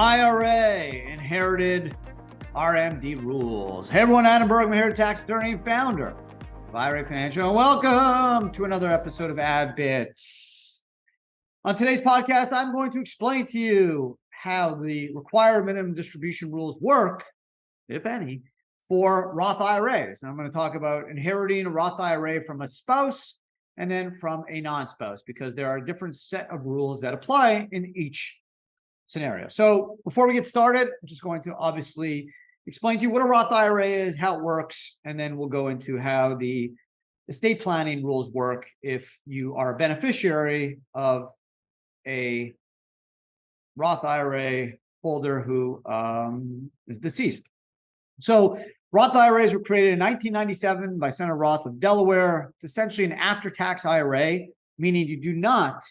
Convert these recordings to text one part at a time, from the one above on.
IRA, inherited RMD rules. Hey everyone, Adam Bergman here, tax attorney and founder of IRA Financial, and welcome to another episode of AdBits. On today's podcast, I'm going to explain to you how the required minimum distribution rules work, if any, for Roth IRAs. And I'm going to talk about inheriting a Roth IRA from a spouse and then from a non-spouse, because there are a different set of rules that apply in each scenario. So before we get started, I'm just going to obviously explain to you what a Roth IRA is, how it works, and then we'll go into how the estate planning rules work if you are a beneficiary of a Roth IRA holder who is deceased. So Roth IRAs were created in 1997 by Senator Roth of Delaware. It's essentially an after-tax IRA, meaning you do not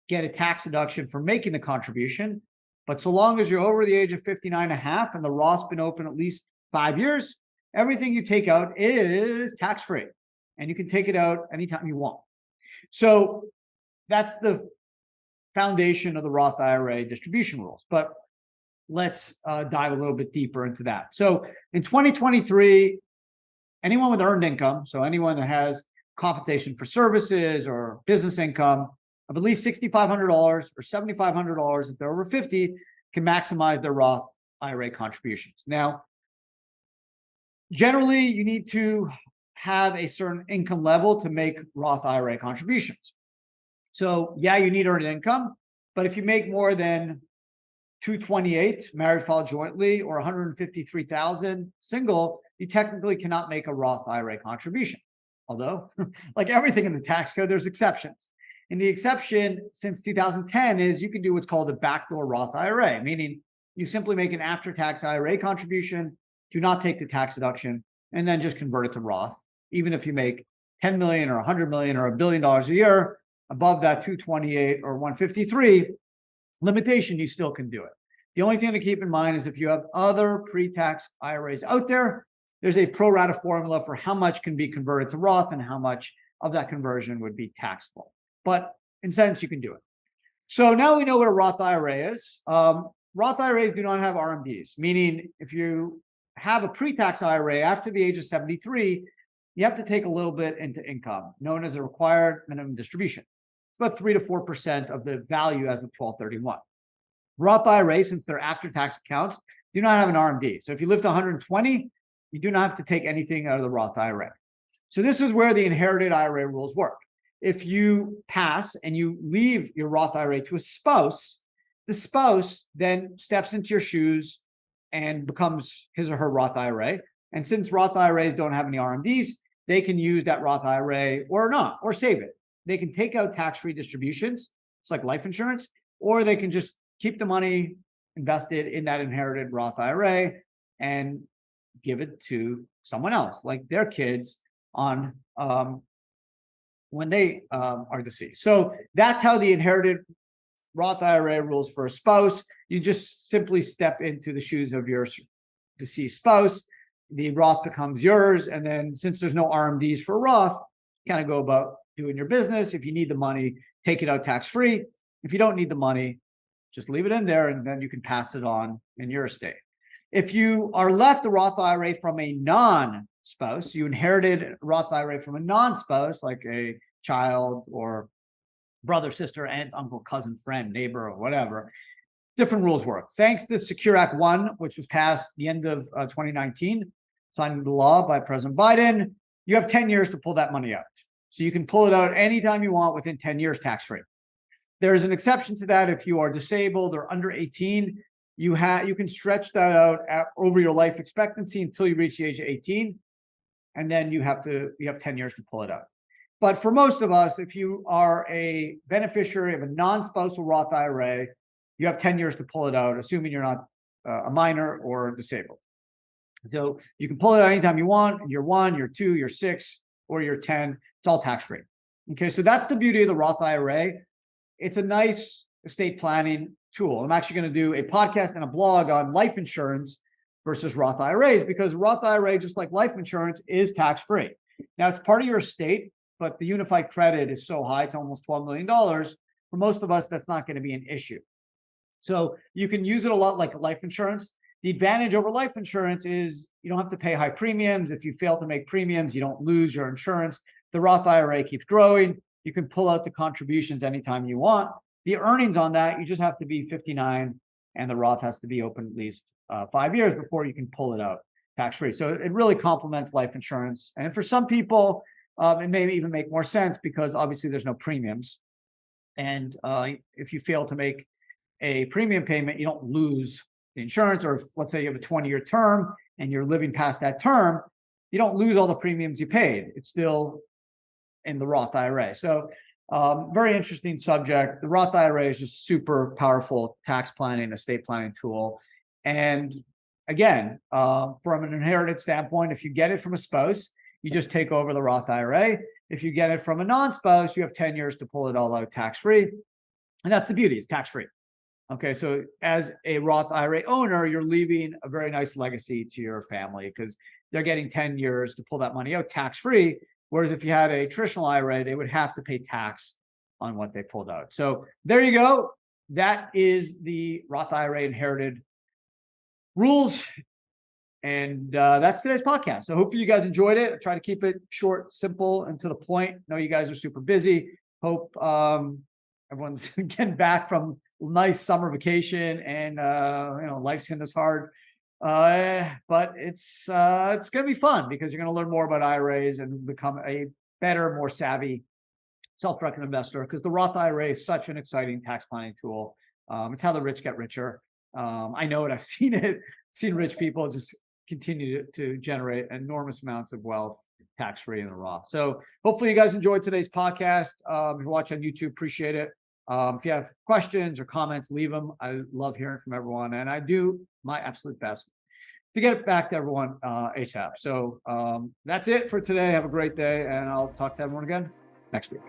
get a tax deduction for making the contribution. But so long as you're over the age of 59 and a half and the Roth's been open at least 5 years, everything you take out is tax-free. And you can take it out anytime you want. So that's the foundation of the Roth IRA distribution rules. But let's dive a little bit deeper into that. So in 2023, anyone with earned income, so anyone that has compensation for services or business income of at least $6,500 or $7,500 if they're over 50, can maximize their Roth IRA contributions. Now, generally, you need to have a certain income level to make Roth IRA contributions. So yeah, you need earned income, but if you make more than 228 married filed jointly or 153,000 single, you technically cannot make a Roth IRA contribution. Although, like everything in the tax code, there's exceptions. And the exception since 2010 is you can do what's called a backdoor Roth IRA, meaning you simply make an after-tax IRA contribution, do not take the tax deduction, and then just convert it to Roth. Even if you make 10 million or 100 million or $1 billion a year, above that 228 or 153 limitation, you still can do it. The only thing to keep in mind is if you have other pre-tax IRAs out there, there's a pro rata formula for how much can be converted to Roth and how much of that conversion would be taxable. But in sense, you can do it. So now we know what a Roth IRA is. Roth IRAs do not have RMDs, meaning if you have a pre-tax IRA after the age of 73, you have to take a little bit into income, known as a required minimum distribution. It's about 3 to 4% of the value as of 12/31. Roth IRAs, since they're after-tax accounts, do not have an RMD. So if you live to 120, you do not have to take anything out of the Roth IRA. So this is where the inherited IRA rules work. If you pass and you leave your Roth IRA to a spouse, the spouse then steps into your shoes and becomes his or her Roth IRA. And since Roth IRAs don't have any RMDs, they can use that Roth IRA or not, or save it. They can take out tax-free distributions, it's like life insurance, or they can just keep the money invested in that inherited Roth IRA and give it to someone else, like their kids on when they are deceased. So that's how the inherited Roth IRA rules for a spouse. You just simply step into the shoes of your deceased spouse. The Roth becomes yours. And then since there's no RMDs for Roth, kind of go about doing your business. If you need the money, take it out tax-free. If you don't need the money, just leave it in there and then you can pass it on in your estate. If you are left a Roth IRA from a non-spouse, you inherited a Roth IRA from a non-spouse, like a child or brother, sister, aunt, uncle, cousin, friend, neighbor, or whatever, different rules work. Thanks to Secure Act 1, which was passed the end of 2019, signed into law by President Biden, you have 10 years to pull that money out. So you can pull it out anytime you want within 10 years tax-free. There is an exception to that if you are disabled or under 18. You can stretch that out over your life expectancy until you reach the age of 18, and then you have 10 years to pull it out. But for most of us, if you are a beneficiary of a non-spousal Roth IRA, you have 10 years to pull it out, assuming you're not a minor or disabled. So you can pull it out anytime you want, year 1, year 2, year 6, or year 10. It's all tax-free. Okay, so that's the beauty of the Roth IRA. It's a nice estate planning tool. I'm actually going to do a podcast and a blog on life insurance versus Roth IRAs, because Roth IRA, just like life insurance, is tax-free. Now, it's part of your estate, but the unified credit is so high, it's almost $12 million. For most of us, that's not going to be an issue. So you can use it a lot like life insurance. The advantage over life insurance is you don't have to pay high premiums. If you fail to make premiums, you don't lose your insurance. The Roth IRA keeps growing. You can pull out the contributions anytime you want. The earnings on that, you just have to be 59, and the Roth has to be open at least 5 years before you can pull it out tax-free. So it really complements life insurance. And for some people, it may even make more sense because obviously there's no premiums. And if you fail to make a premium payment, you don't lose the insurance. Or if, let's say you have a 20-year term and you're living past that term, you don't lose all the premiums you paid. It's still in the Roth IRA. So very interesting subject. The Roth IRA is just super powerful tax planning, estate planning tool. And again, from an inherited standpoint, if you get it from a spouse, you just take over the Roth IRA. If you get it from a non-spouse, you have 10 years to pull it all out tax-free. And that's the beauty, it's tax-free. Okay, so as a Roth IRA owner, you're leaving a very nice legacy to your family because they're getting 10 years to pull that money out tax-free. Whereas if you had a traditional IRA, they would have to pay tax on what they pulled out. So there you go. That is the Roth IRA inherited rules. And that's today's podcast. So hopefully you guys enjoyed it. I try to keep it short, simple, and to the point. I know you guys are super busy. Hope everyone's getting back from a nice summer vacation, and life's hitting us hard. But it's gonna be fun because you're gonna learn more about IRAs and become a better, more savvy, self-directed investor. Because the Roth IRA is such an exciting tax planning tool. It's how the rich get richer. I know it. I've seen it. Seen rich people just continue to generate enormous amounts of wealth tax-free in the Roth. So hopefully you guys enjoyed today's podcast. If you're watching on YouTube, appreciate it. If you have questions or comments, leave them. I love hearing from everyone, and I do my absolute best to get it back to everyone ASAP. So that's it for today. Have a great day, and I'll talk to everyone again next week.